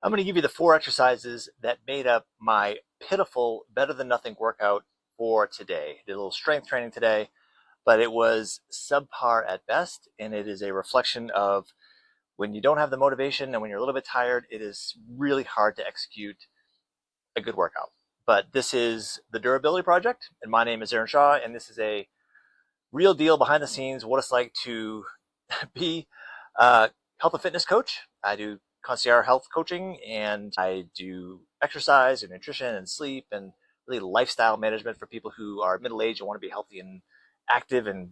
I'm going to give you the 4 exercises that made up my pitiful better than nothing workout for today. I did a little strength training today, but it was subpar at best, and it is a reflection of when you don't have the motivation and when you're a little bit tired, it is really hard to execute a good workout. But this is the Durability Project, and my name is Aaron Shaw, and this is a real deal behind the scenes, what it's like to be a health and fitness coach. I do concierge health coaching, and I do exercise and nutrition and sleep and really lifestyle management for people who are middle-aged and want to be healthy and active and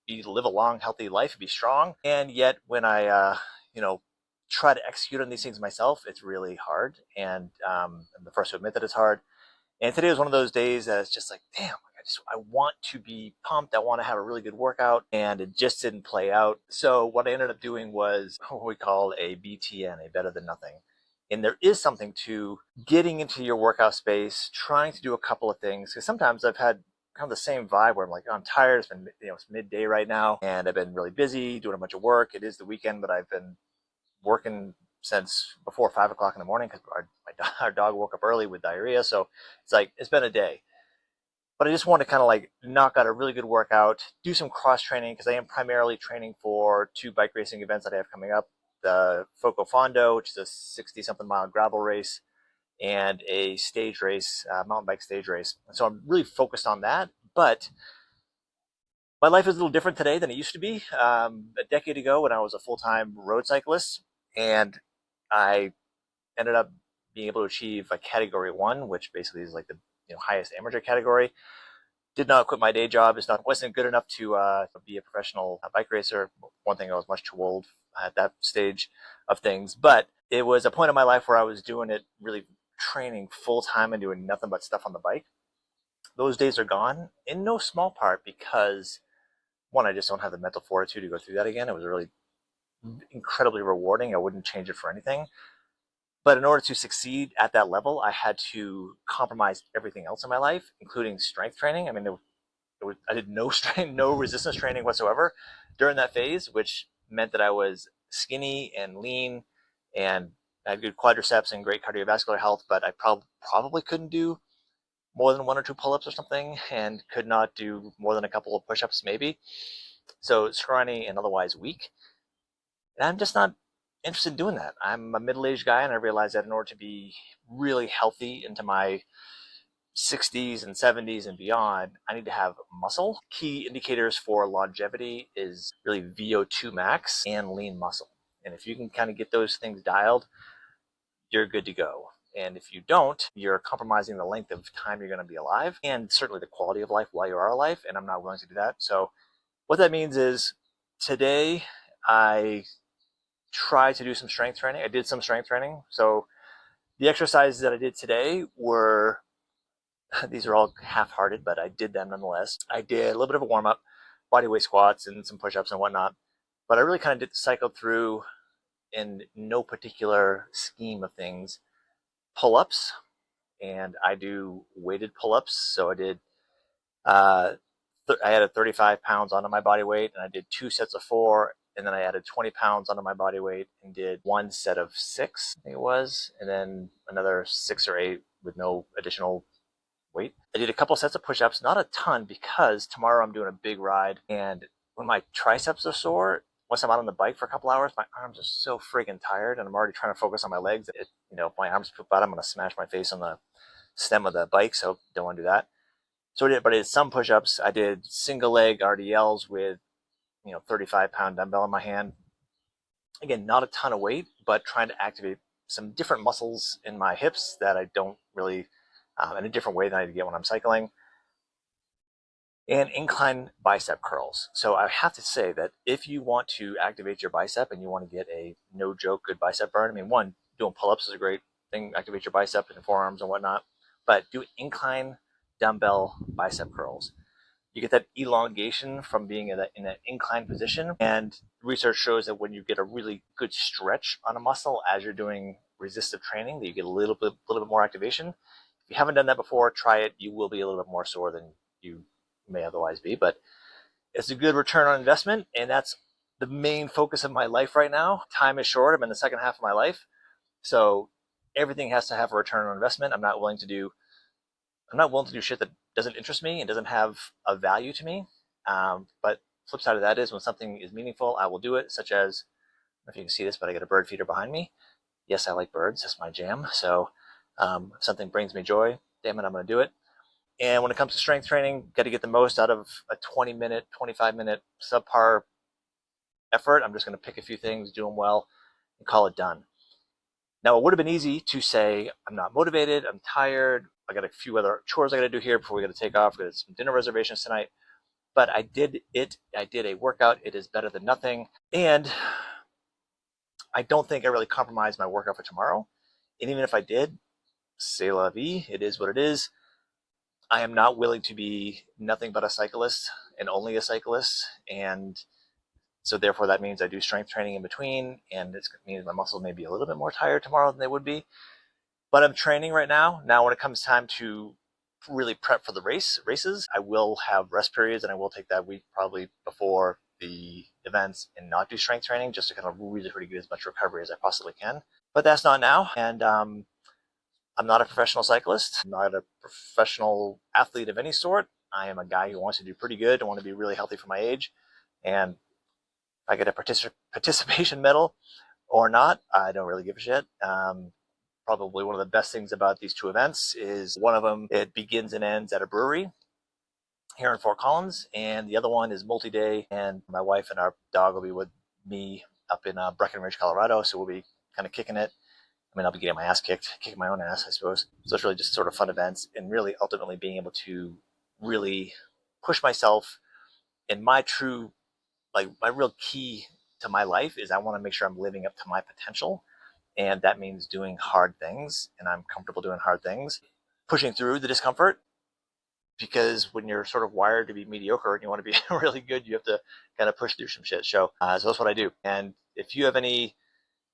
live a long, healthy life and be strong. And yet when I, try to execute on these things myself, it's really hard. And I'm the first to admit that it's hard. And today was one of those days that it's just like, damn, I want to be pumped. I want to have a really good workout, and it just didn't play out. So what I ended up doing was what we call a BTN, a better than nothing. And there is something to getting into your workout space, trying to do a couple of things. Because sometimes I've had kind of the same vibe where I'm like, oh, I'm tired. It's been, it's midday right now, and I've been really busy doing a bunch of work. It is the weekend, but I've been working since before 5 o'clock in the morning because our dog woke up early with diarrhea. So it's like, it's been a day. But I just want to kind of like knock out a really good workout, do some cross training because I am primarily training for 2 bike racing events that I have coming up. The Foco Fondo, which is a 60 something mile gravel race, and a stage race, mountain bike stage race. So I'm really focused on that. But my life is a little different today than it used to be. A decade ago when I was a full-time road cyclist, and I ended up being able to achieve a category 1, which basically is like the highest amateur category. Did not quit my day job. Wasn't good enough to be a professional bike racer. One thing, I was much too old at that stage of things. But it was a point in my life where I was doing it, really training full time and doing nothing but stuff on the bike. Those days are gone, in no small part because, one, I just don't have the mental fortitude to go through that again. It was really incredibly rewarding. I wouldn't change it for anything. But in order to succeed at that level, I had to compromise everything else in my life, including strength training. I mean, I did no strength, no resistance training whatsoever during that phase, which meant that I was skinny and lean, and I had good quadriceps and great cardiovascular health. But I probably couldn't do more than 1 or 2 pull-ups or something, and could not do more than a couple of push-ups, maybe. So scrawny and otherwise weak. And I'm just not interested in doing that. I'm a middle-aged guy, and I realize that in order to be really healthy into my 60s and 70s and beyond, I need to have muscle. Key indicators for longevity is really VO2 max and lean muscle. And if you can kind of get those things dialed, you're good to go. And if you don't, you're compromising the length of time you're going to be alive, and certainly the quality of life while you are alive. And I'm not willing to do that. So what that means is today I tried to do some strength training. I did some strength training. So the exercises that I did today were, these are all half-hearted, but I did them nonetheless. I did a little bit of a warm-up, body weight squats and some push-ups and whatnot. But I really kind of cycled through, in no particular scheme of things, pull-ups. And I do weighted pull-ups. So I did, I added 35 pounds onto my body weight, and I did 2 sets of 4. And then I added 20 pounds onto my body weight and did 1 set of 6, I think it was, and then another 6 or 8 with no additional weight. I did a couple sets of push-ups, not a ton, because tomorrow I'm doing a big ride, and when my triceps are sore, once I'm out on the bike for a couple hours, my arms are so friggin' tired, and I'm already trying to focus on my legs. If my arms poop out, I'm going to smash my face on the stem of the bike, so don't want to do that. So I did some push-ups. I did single leg RDLs with 35-pound dumbbell in my hand. Again, not a ton of weight, but trying to activate some different muscles in my hips that I don't really, in a different way than I get when I'm cycling. And incline bicep curls. So I have to say that if you want to activate your bicep and you want to get a no-joke good bicep burn, I mean, one, doing pull-ups is a great thing, activate your bicep and forearms and whatnot, but do incline dumbbell bicep curls. You get that elongation from being in an inclined position. And research shows that when you get a really good stretch on a muscle as you're doing resistive training, that you get a little bit more activation. If you haven't done that before, try it. You will be a little bit more sore than you may otherwise be, but it's a good return on investment. And that's the main focus of my life right now. Time is short. I'm in the second half of my life. So everything has to have a return on investment. I'm not willing to do shit that doesn't interest me and doesn't have a value to me. But flip side of that is when something is meaningful, I will do it. Such as, I don't know if you can see this, but I got a bird feeder behind me. Yes, I like birds. That's my jam. So if something brings me joy, damn it, I'm going to do it. And when it comes to strength training, got to get the most out of a 20-minute, 25-minute subpar effort. I'm just going to pick a few things, do them well, and call it done. Now, it would have been easy to say, I'm not motivated, I'm tired, I got a few other chores I got to do here before we got to take off. We got some dinner reservations tonight. But I did it. I did a workout. It is better than nothing. And I don't think I really compromised my workout for tomorrow. And even if I did, c'est la vie, it is what it is. I am not willing to be nothing but a cyclist and only a cyclist. And so therefore that means I do strength training in between, and it means my muscles may be a little bit more tired tomorrow than they would be. But I'm training right now. Now when it comes time to really prep for the races, I will have rest periods, and I will take that week probably before the events and not do strength training, just to kind of really get as much recovery as I possibly can. But that's not now. And I'm not a professional cyclist. I'm not a professional athlete of any sort. I am a guy who wants to do pretty good. I want to be really healthy for my age. And if I get a participation medal or not, I don't really give a shit. Probably one of the best things about these two events is one of them, it begins and ends at a brewery here in Fort Collins, and the other one is multi-day, and my wife and our dog will be with me up in Breckenridge, Colorado, so we'll be kind of kicking it. I mean, I'll be getting my ass kicked, kicking my own ass, I suppose. So it's really just sort of fun events, and really ultimately being able to really push myself in my true, like my real key to my life is I want to make sure I'm living up to my potential. And that means doing hard things, and I'm comfortable doing hard things, pushing through the discomfort, because when you're sort of wired to be mediocre and you want to be really good, you have to kind of push through some shit. So that's what I do. And if you have any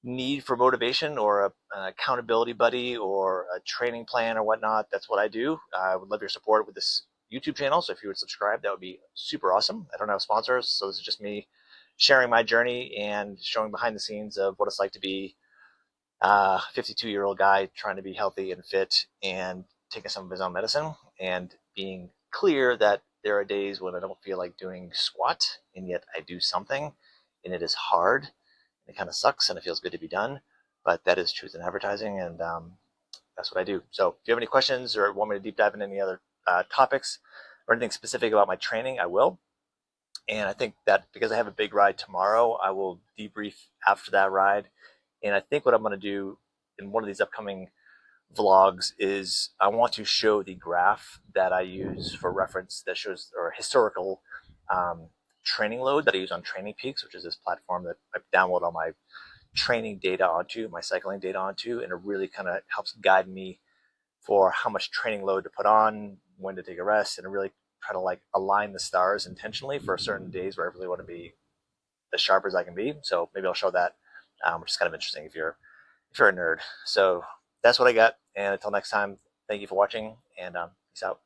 need for motivation or an accountability buddy or a training plan or whatnot, that's what I do. I would love your support with this YouTube channel. So if you would subscribe, that would be super awesome. I don't have sponsors, so this is just me sharing my journey and showing behind the scenes of what it's like to be a 52-year-old guy trying to be healthy and fit and taking some of his own medicine, and being clear that there are days when I don't feel like doing squat, and yet I do something, and it is hard. It kind of sucks, and it feels good to be done, but that is truth in advertising, and that's what I do. So if you have any questions or want me to deep dive into any other topics or anything specific about my training, I will. And I think that because I have a big ride tomorrow, I will debrief after that ride. And I think what I'm going to do in one of these upcoming vlogs is I want to show the graph that I use for reference that shows, or historical training load that I use on Training Peaks, which is this platform that I download all my training data onto, my cycling data onto, and it really kind of helps guide me for how much training load to put on, when to take a rest, and really try to like align the stars intentionally for certain days where I really want to be as sharp as I can be. So maybe I'll show that, which is kind of interesting if you're a nerd. So that's what I got. And until next time, thank you for watching, and peace out.